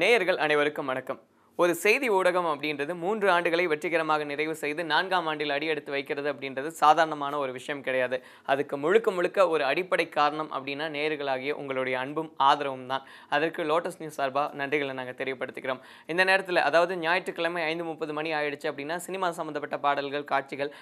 நேயர்கள் அனைவருக்கும் வணக்கம். ஒரு செய்தி ஊடகம் அப்படின்றது 3 ஆண்டுகளை வெற்றிகரமாக நிறைவு செய்து 4ஆம் ஆண்டில் அடியெடுத்து வைக்கிறது அப்படின்றது சாதாரணமான ஒரு விஷயம் கிடையாது. அதுக்கு முழுக்க முழுக்க ஒரு அடிப்படை காரணம் அப்படின்னா நேயர்களாகிய உங்களுடைய அன்பும் ஆதரவும் தான். அதற்கு லோட்டஸ் நியூஸ் சார்பா நன்றிகளை நாங்கள் தெரியப்படுத்திக்கிறோம். இந்த நேரத்தில் அதாவது ஞாயிற்றுக்கிழமை 5:30 மணி ஆயிடுச்சு அப்படின்னா சினிமா சம்மந்தப்பட்ட பாடல்கள், காட்சிகள்,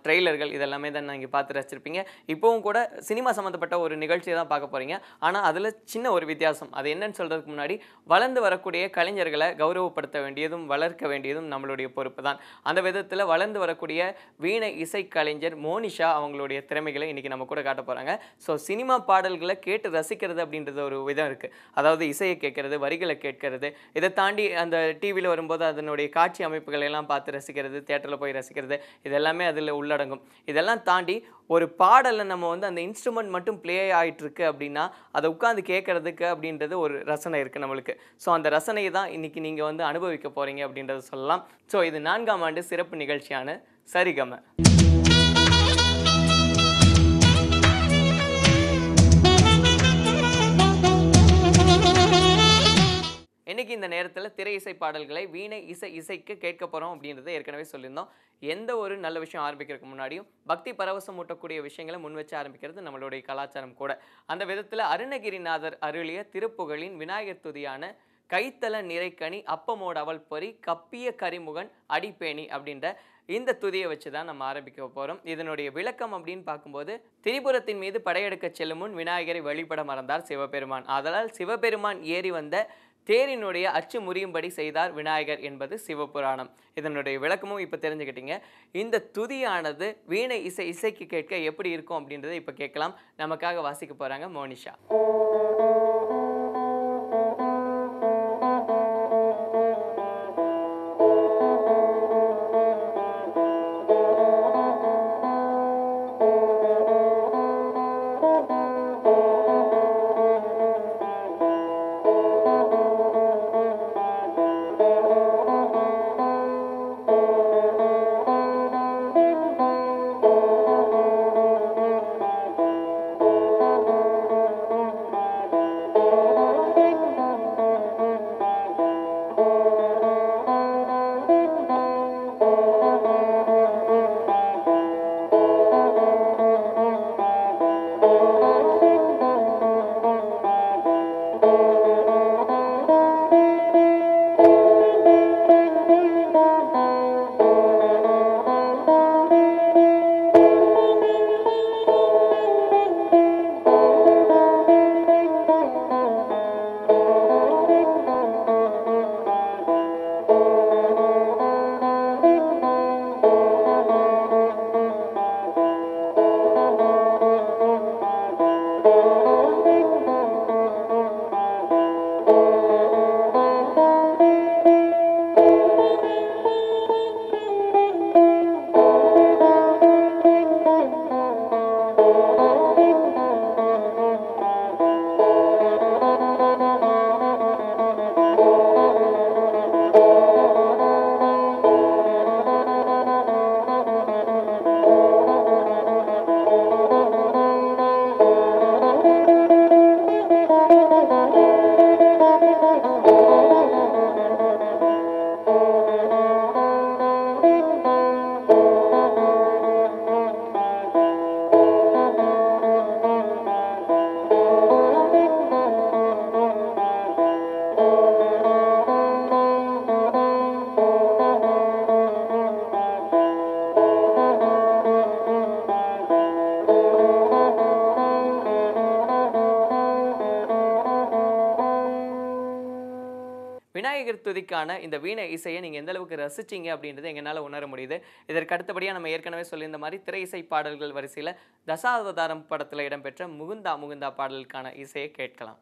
ட்ரெய்லர்கள் இதெல்லாமே தான் நீங்கள் பார்த்து ரசிச்சிருப்பீங்க. இப்போவும் கூட சினிமா சம்மந்தப்பட்ட ஒரு நிகழ்ச்சியை தான் பார்க்க போகிறீங்க. ஆனால் அதில் சின்ன ஒரு வித்தியாசம். அது என்னன்னு சொல்கிறதுக்கு முன்னாடி வளர்ந்து வரக்கூடிய கலைஞர்களை கௌரவப்படுத்த வேண்டியதும் வளர்க்க வேண்டியதும் நம்மளுடைய பொறுப்பு தான். அந்த விதத்தில் வளர்ந்து வரக்கூடிய வீணை இசை கலைஞர் மோனிஷா அவங்களுடைய திறமைகளை இன்னைக்கு நம்ம கூட காட்ட போறாங்க. ஸோ சினிமா பாடல்களை கேட்டு ரசிக்கிறது அப்படின்றது ஒரு விதம் இருக்கு. அதாவது இசையை கேட்கறது, வரிகளை கேட்கறது, இதை தாண்டி அந்த டிவியில் வரும்போது அதனுடைய காட்சி அமைப்புகளை எல்லாம் பார்த்து ரசிக்கிறது, தியேட்டரில் போய் ரசிக்கிறது, இதெல்லாமே அதில் உள்ளடங்கும். இதெல்லாம் தாண்டி ஒரு பாடலை நம்ம அந்த இன்ஸ்ட்ருமெண்ட் மட்டும் ப்ளே ஆகிட்டு இருக்கு அப்படின்னா அதை உட்காந்து கேட்கறதுக்கு அப்படின்றது ஒரு ரசனை இருக்குது நம்மளுக்கு. ஸோ அந்த ரசனையை தான் இன்னைக்கு நீங்கள் அனுபவிக்க போகிறீங்க அப்படின்றத சொல்லலாம். ஸோ இது 4ஆம் ஆண்டு சிறப்பு நிகழ்ச்சியான சரிகம. இன்னைக்கு இந்த நேரத்தில் திரை இசை பாடல்களை வீணை இசைக்கு கேட்க போகிறோம் அப்படின்றத ஏற்கனவே சொல்லியிருந்தோம். எந்த ஒரு நல்ல விஷயம் ஆரம்பிக்கிறதுக்கு முன்னாடியும் பக்தி பரவசம் ஊட்டக்கூடிய விஷயங்களை முன் வச்சு ஆரம்பிக்கிறது நம்மளுடைய கலாச்சாரம் கூட. அந்த விதத்தில் அருணகிரிநாதர் அருளிய திருப்புகழின் விநாயகர் துதியான கைத்தல நிறைக்கனி அப்பமோடு அவள் பொறி கப்பிய கரிமுகன் அடிப்பேணி அப்படின்ற இந்த துதியை வச்சு தான் நம்ம ஆரம்பிக்க போகிறோம். இதனுடைய விளக்கம் அப்படின்னு பார்க்கும்போது, திரிபுரத்தின் மீது படையெடுக்க செல்லும் முன் விநாயகரை வழிபட மறந்தார் சிவபெருமான். அதனால் சிவபெருமான் ஏறி வந்த தேரினுடைய அச்சு முறியும்படி செய்தார் விநாயகர் என்பது சிவபுராணம். இதனுடைய விளக்கமும் இப்போ தெரிஞ்சுக்கிட்டீங்க. இந்த துதியானது வீணை இசைக்கு கேட்க எப்படி இருக்கும் அப்படின்றத இப்போ கேட்கலாம். நமக்காக வாசிக்க போகிறாங்க மோனிஷா. விநாயகர் துதிக்கான இந்த வீணை இசையை நீங்கள் எந்த அளவுக்கு ரசிச்சிங்க அப்படின்றது எங்களால் உணர முடியுது. இதற்கு அடுத்தபடியாக நம்ம ஏற்கனவே சொல்லியிருந்த மாதிரி திரை இசை பாடல்கள் வரிசையில் தசாவதாரம் படத்தில் இடம்பெற்ற முகுந்தா முகுந்தா பாடலுக்கான இசையை கேட்கலாம்.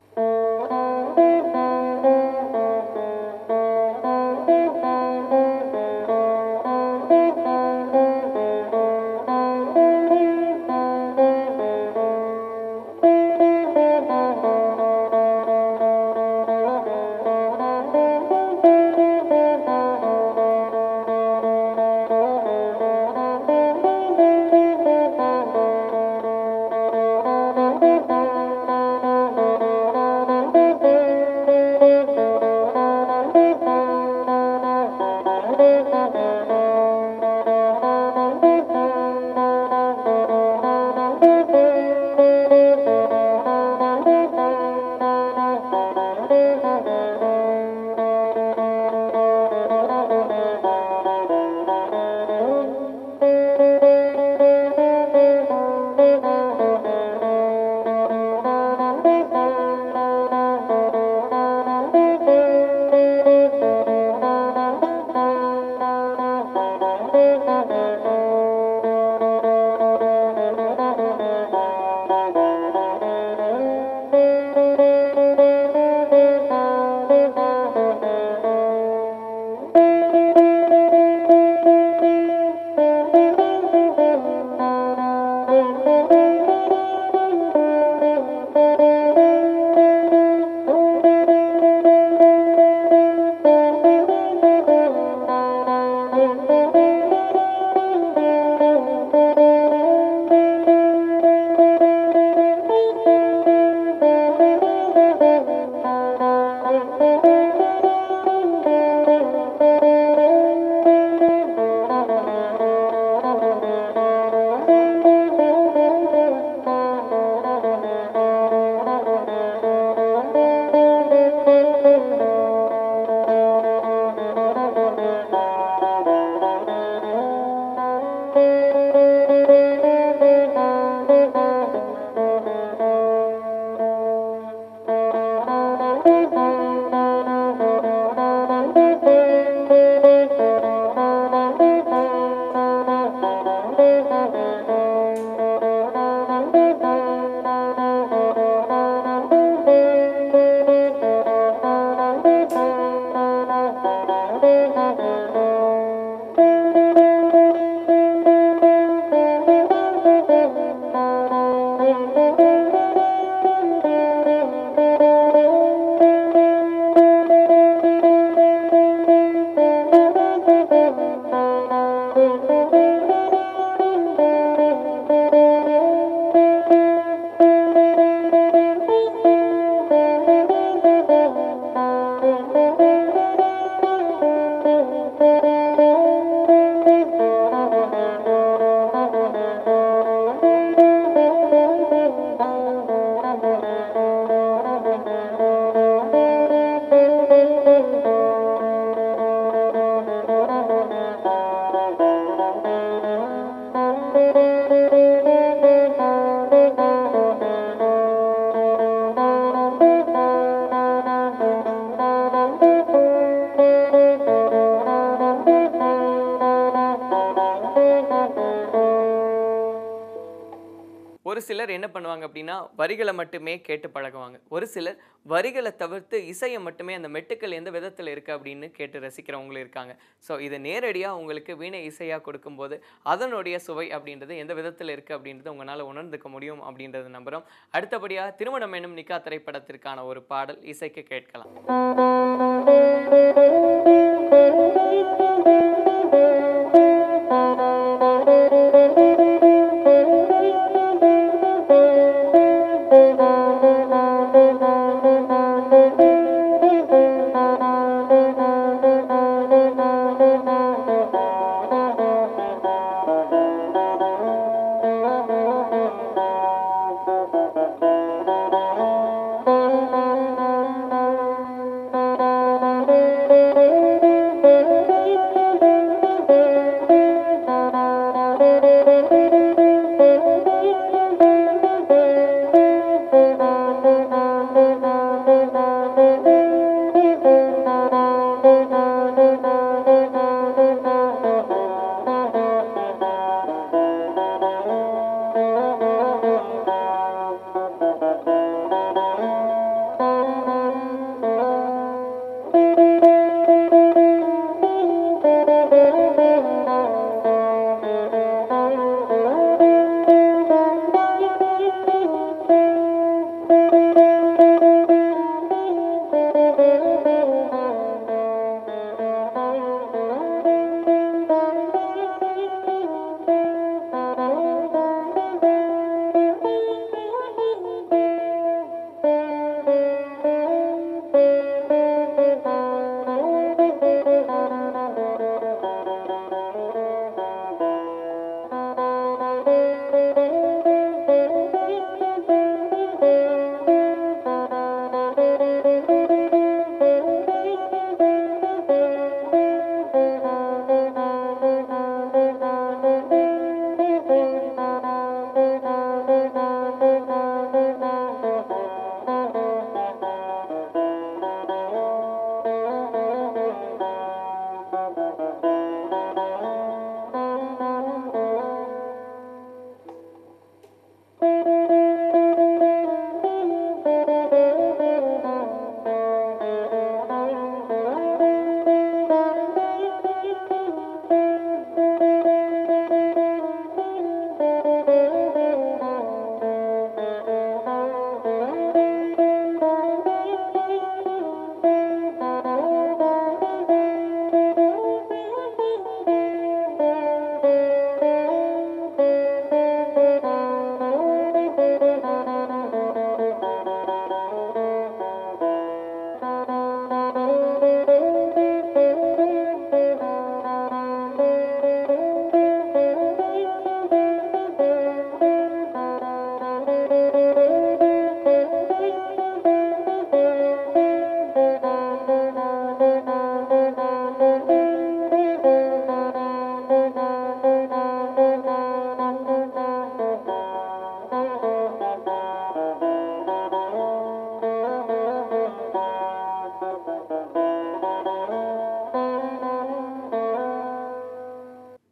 ஒரு சிலர் என்ன பண்ணுவாங்க அப்படின்னா வரிகளை மட்டுமே கேட்டு பழகுவாங்க. ஒரு சிலர் வரிகளை தவிர்த்து இசையை மட்டுமே அந்த மெட்டுக்கள் எந்த விதத்தில் இருக்குது அப்படின்னு கேட்டு ரசிக்கிறவங்களும் இருக்காங்க. ஸோ இதை நேரடியாக உங்களுக்கு வீணை இசையாக கொடுக்கும்போது அதனுடைய சுவை அப்படின்றது எந்த விதத்தில் இருக்குது அப்படின்றது உங்களால் உணர்ந்துக்க முடியும் அப்படின்றது நம்புகிறோம். அடுத்தபடியாக திருமணம் எனும் நிக்கா திரைப்படத்திற்கான ஒரு பாடல் இசைக்கு கேட்கலாம்.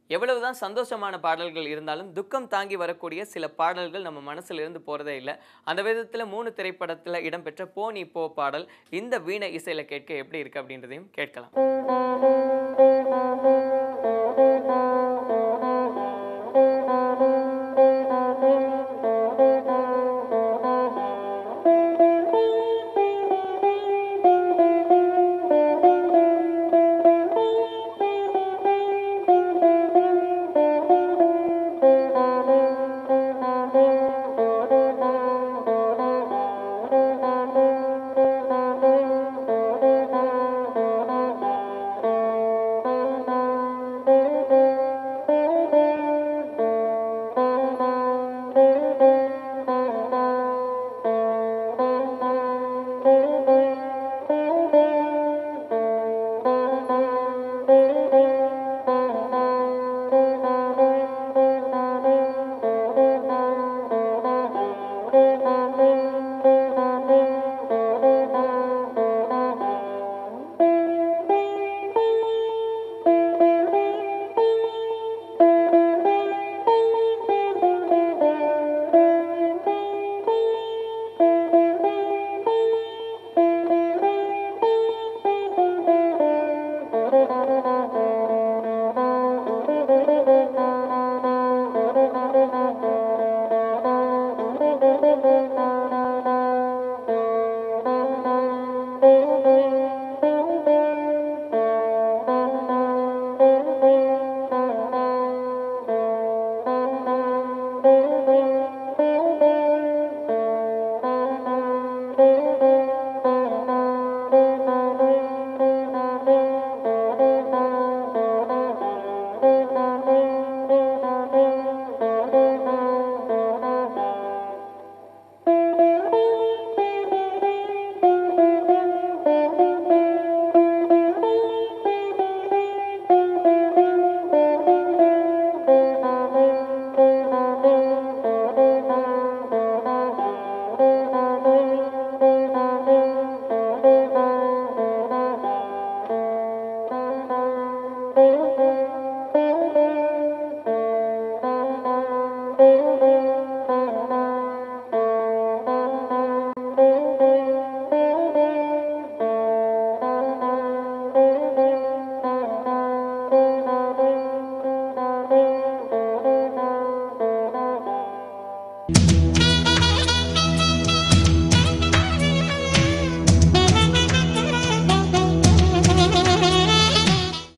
எவ்வளவுதான் சந்தோஷமான பாடல்கள் இருந்தாலும் துக்கம் தாங்கி வரக்கூடிய சில பாடல்கள் நம்ம மனசுல இருந்து போறதே இல்லை. அந்த விதத்துல 3 திரைப்படத்துல இடம்பெற்ற போ நீ போ பாடல் இந்த வீணை இசையில கேட்க எப்படி இருக்கு அப்படின்றதையும் கேட்கலாம்.